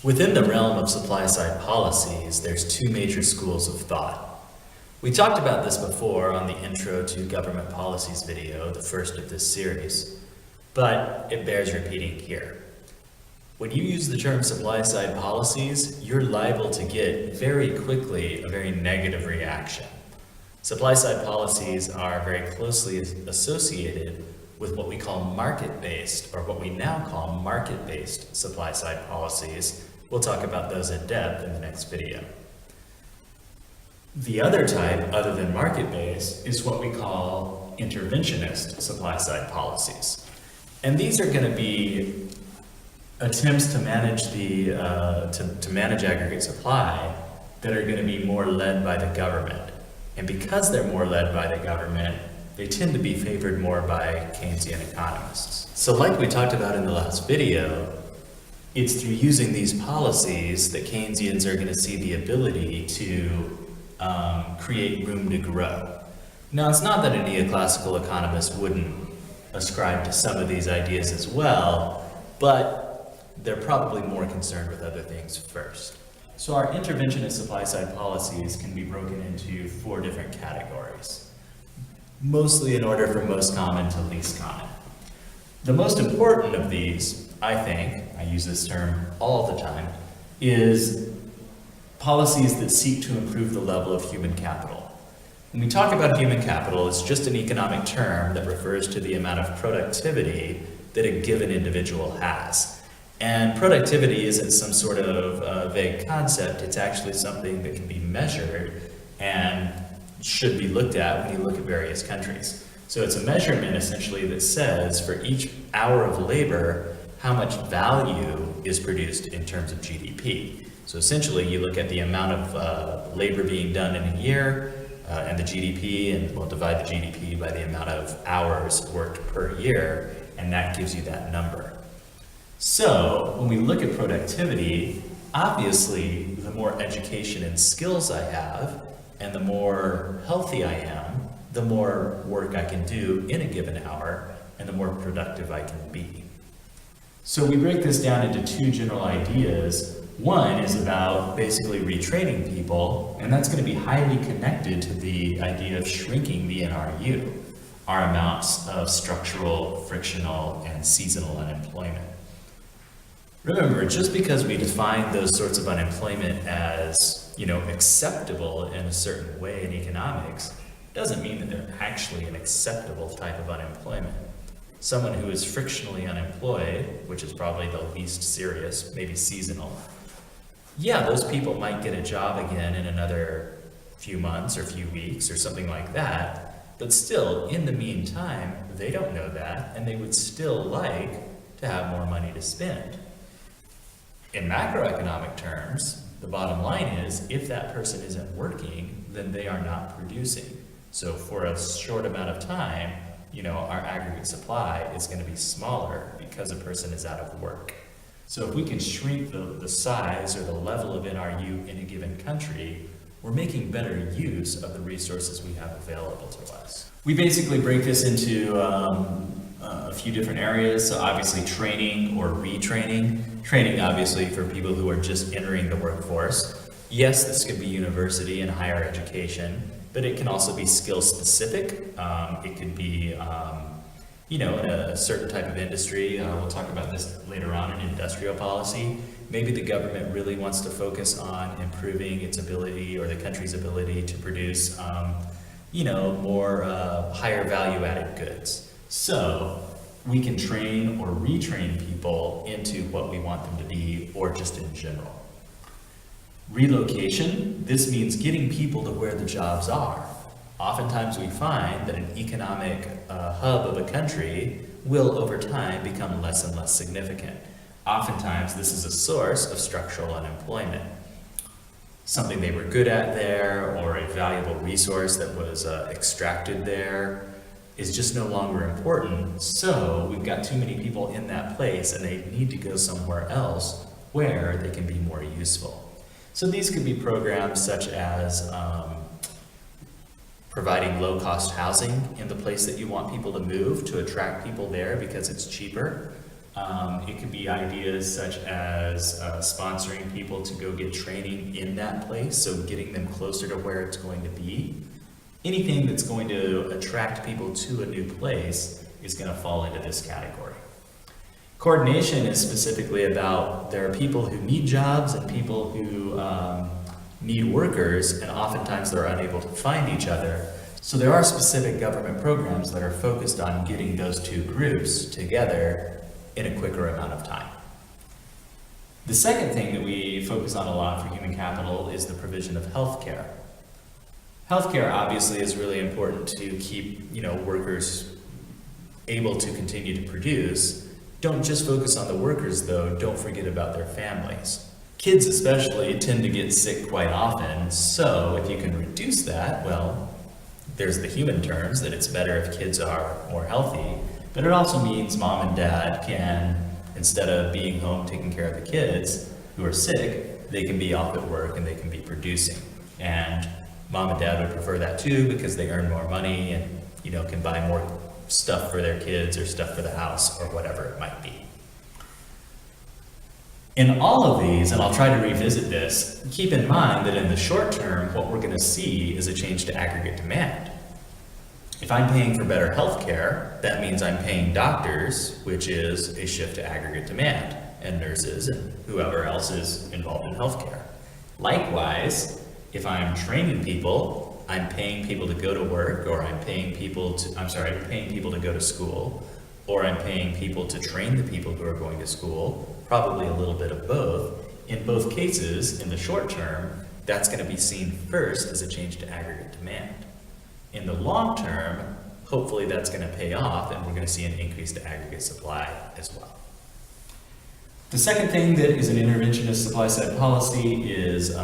Within the realm of supply-side policies, there's two major schools of thought. We talked about this before on the Intro to Government Policies video, the first of this series, but it bears repeating here. When you use the term supply-side policies, you're liable to get very quickly a very negative reaction. Supply-side policies are very closely associated with what we call market-based, or what we now call market-based supply-side policies. We'll talk about those in depth in the next video. The other type, other than market-based, is what we call interventionist supply-side policies. And these are going to be attempts to manage to manage aggregate supply that are going to be more led by the government. And because they're more led by the government, they tend to be favored more by Keynesian economists. So like we talked about in the last video, it's through using these policies that Keynesians are going to see the ability to create room to grow. Now, it's not that a neoclassical economist wouldn't ascribe to some of these ideas as well, but they're probably more concerned with other things first. So our interventionist supply-side policies can be broken into 4 different categories, mostly in order from most common to least common. The most important of these, I think, I use this term all the time, is policies that seek to improve the level of human capital. When we talk about human capital, it's just an economic term that refers to the amount of productivity that a given individual has. And productivity isn't some sort of vague concept, it's actually something that can be measured and should be looked at when you look at various countries. So it's a measurement essentially that says for each hour of labor, how much value is produced in terms of GDP. So essentially you look at the amount of labor being done in a year and the GDP, and we'll divide the GDP by the amount of hours worked per year, and that gives you that number. So when we look at productivity, obviously the more education and skills I have and the more healthy I am, the more work I can do in a given hour and the more productive I can be. So we break this down into 2 general ideas. One is about basically retraining people, and that's going to be highly connected to the idea of shrinking the NRU, our amounts of structural, frictional, and seasonal unemployment. Remember, just because we define those sorts of unemployment as, acceptable in a certain way in economics, doesn't mean that they're actually an acceptable type of unemployment. Someone who is frictionally unemployed, which is probably the least serious, maybe seasonal, yeah, those people might get a job again in another few months or few weeks or something like that, but still, in the meantime, they don't know that, and they would still like to have more money to spend. In macroeconomic terms, the bottom line is, if that person isn't working, then they are not producing. So for a short amount of time, our aggregate supply is going to be smaller because a person is out of work. So if we can shrink the size or the level of NRU in a given country, we're making better use of the resources we have available to us. We basically break this into a few different areas. So obviously training or retraining. Training obviously for people who are just entering the workforce. Yes, this could be university and higher education, but it can also be skill specific. It could be in a certain type of industry. We'll talk about this later on in industrial policy. Maybe the government really wants to focus on improving its ability or the country's ability to produce more higher value added goods. So we can train or retrain people into what we want them to be, or just in general. Relocation, this means getting people to where the jobs are. Oftentimes we find that an economic hub of a country will over time become less and less significant. Oftentimes this is a source of structural unemployment. Something they were good at there, or a valuable resource that was extracted there, is just no longer important. So we've got too many people in that place and they need to go somewhere else where they can be more useful. So these could be programs such as providing low-cost housing in the place that you want people to move to attract people there because it's cheaper. It could be ideas such as sponsoring people to go get training in that place, so getting them closer to where it's going to be. Anything that's going to attract people to a new place is going to fall into this category. Coordination is specifically about there are people who need jobs and people who need workers, and oftentimes they're unable to find each other. So there are specific government programs that are focused on getting those two groups together in a quicker amount of time. The second thing that we focus on a lot for human capital is the provision of healthcare. Healthcare obviously is really important to keep, workers able to continue to produce. Don't just focus on the workers though, don't forget about their families. Kids especially tend to get sick quite often, so if you can reduce that, well, there's the human terms that it's better if kids are more healthy, but it also means mom and dad can, instead of being home taking care of the kids who are sick, they can be off at work and they can be producing. And mom and dad would prefer that too because they earn more money and, can buy more stuff for their kids or stuff for the house or whatever it might be. In all of these, and I'll try to revisit this, keep in mind that in the short term, what we're going to see is a change to aggregate demand. If I'm paying for better health care, that means I'm paying doctors, which is a shift to aggregate demand, and nurses and whoever else is involved in health care. Likewise, if I'm training people, I'm paying people to go to work, or I'm paying people to go to school, or I'm paying people to train the people who are going to school, probably a little bit of both. In both cases, in the short term, that's going to be seen first as a change to aggregate demand. In the long term, hopefully that's going to pay off and we're going to see an increase to aggregate supply as well. The second thing that is an interventionist supply side policy is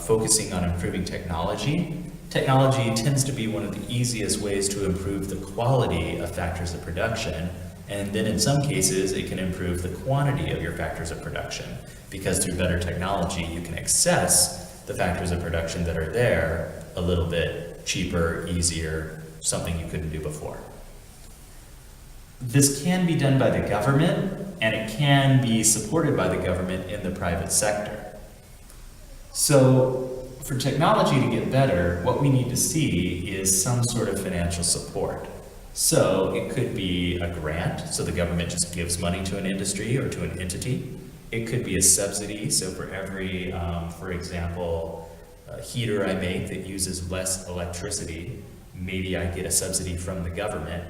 focusing on improving technology. Technology tends to be one of the easiest ways to improve the quality of factors of production, and then in some cases it can improve the quantity of your factors of production, because through better technology you can access the factors of production that are there a little bit cheaper, easier, something you couldn't do before. This can be done by the government, and it can be supported by the government in the private sector. So for technology to get better, what we need to see is some sort of financial support. So it could be a grant, so the government just gives money to an industry or to an entity. It could be a subsidy, so for every, for example, heater I make that uses less electricity, maybe I get a subsidy from the government.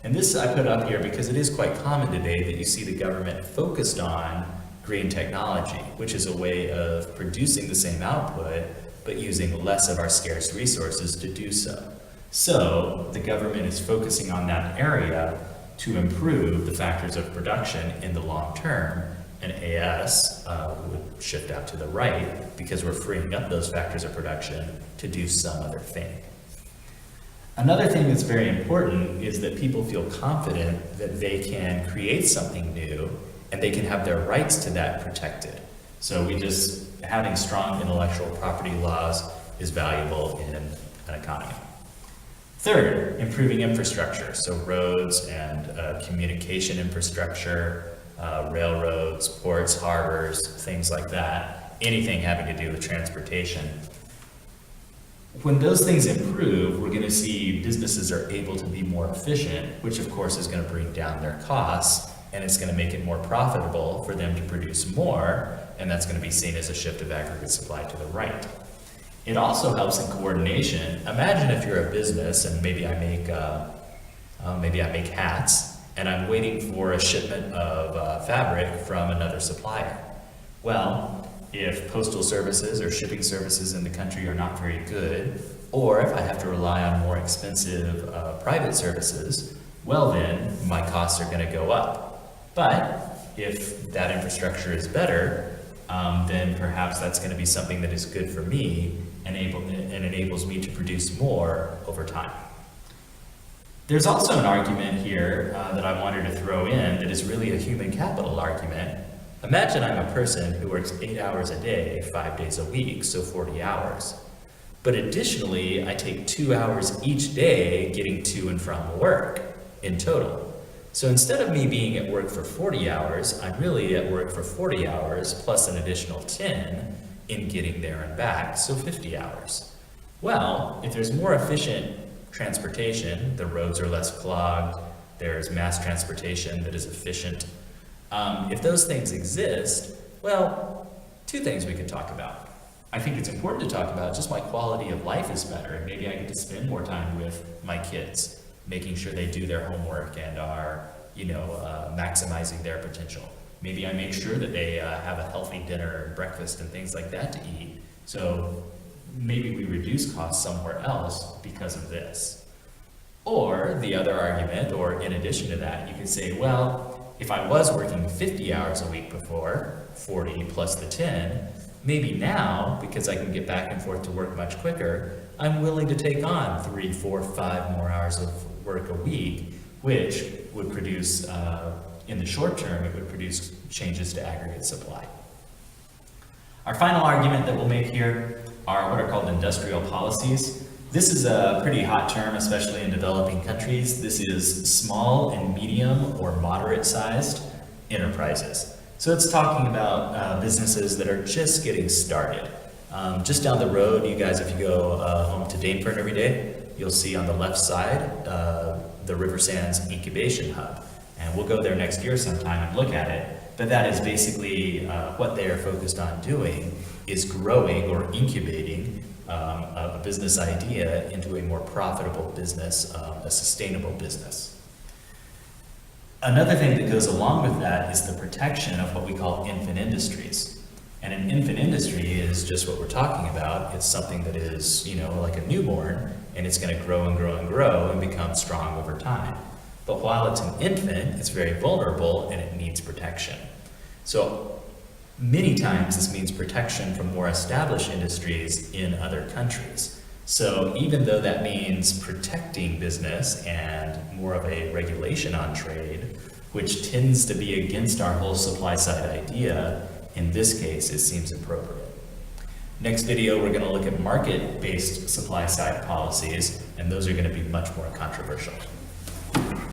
And this I put up here because it is quite common today that you see the government focused on green technology, which is a way of producing the same output, but using less of our scarce resources to do so. So the government is focusing on that area to improve the factors of production in the long term, and AS would shift out to the right because we're freeing up those factors of production to do some other thing. Another thing that's very important is that people feel confident that they can create something new and they can have their rights to that protected. So having strong intellectual property laws is valuable in an economy. Third, improving infrastructure, so roads and communication infrastructure, railroads, ports, harbors, things like that, anything having to do with transportation. When those things improve, we're going to see businesses are able to be more efficient, which of course is going to bring down their costs, and it's going to make it more profitable for them to produce more, and that's going to be seen as a shift of aggregate supply to the right. It also helps in coordination. Imagine if you're a business and maybe I make hats, and I'm waiting for a shipment of fabric from another supplier. Well, if postal services or shipping services in the country are not very good, or if I have to rely on more expensive private services, well then, my costs are going to go up. But if that infrastructure is better, then perhaps that's going to be something that is good for me and enables me to produce more over time. There's also an argument here that I wanted to throw in that is really a human capital argument. Imagine I'm a person who works 8 hours a day, 5 days a week, so 40 hours. But additionally, I take 2 hours each day getting to and from work in total. So instead of me being at work for 40 hours, I'm really at work for 40 hours plus an additional 10 in getting there and back, so 50 hours. Well, if there's more efficient transportation, the roads are less clogged, there's mass transportation that is efficient. If those things exist, well, two things we could talk about. I think it's important to talk about just my quality of life is better, and maybe I get to spend more time with my kids, making sure they do their homework and are, maximizing their potential. Maybe I make sure that they have a healthy dinner and breakfast and things like that to eat. So maybe we reduce costs somewhere else because of this. Or the other argument, or in addition to that, you could say, well, if I was working 50 hours a week before, 40 plus the 10, maybe now, because I can get back and forth to work much quicker, I'm willing to take on 3, 4, 5 more hours of work a week, which would produce, in the short term, it would produce changes to aggregate supply. Our final argument that we'll make here are what are called industrial policies. This is a pretty hot term, especially in developing countries. This is small and medium or moderate sized enterprises. So it's talking about businesses that are just getting started. Just down the road, you guys, if you go home to Daneford every day, you'll see on the left side the River Sands Incubation Hub. And we'll go there next year sometime and look at it. But that is basically what they are focused on doing, is growing or incubating a business idea into a more profitable business, a sustainable business. Another thing that goes along with that is the protection of what we call infant industries. And an infant industry is just what we're talking about. It's something that is, like a newborn, and it's going to grow and grow and grow and become strong over time. But while it's an infant, it's very vulnerable and it needs protection. So many times this means protection from more established industries in other countries. So even though that means protecting business and more of a regulation on trade, which tends to be against our whole supply side idea, in this case it seems appropriate. Next video, we're going to look at market-based supply side policies, and those are going to be much more controversial.